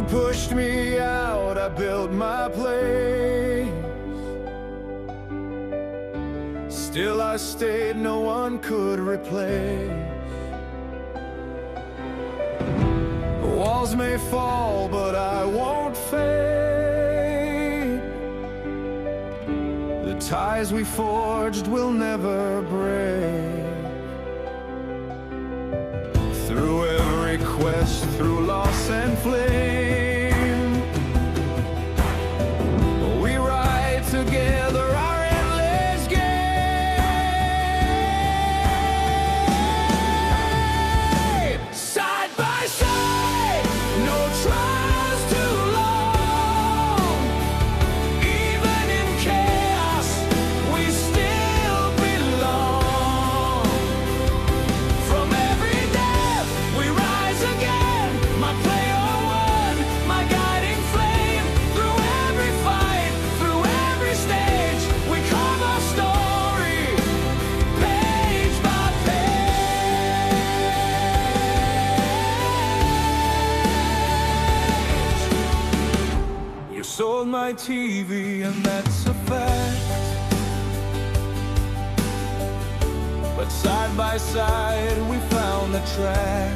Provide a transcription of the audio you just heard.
pushed me out, I built my place. Still I stayed, no one could replace. The walls may fall, but I won't fade. The ties we forged will never break. Through every quest, through loss and flame, we ride together our endless game. Side by side, no trials too long. Even in chaos, we still belong. From every death, we rise again. My player one, my guiding flame. Through every fight, through every stage, we carve our story, page by page. You sold my TV, and that's a fact. But side by side, we found the track.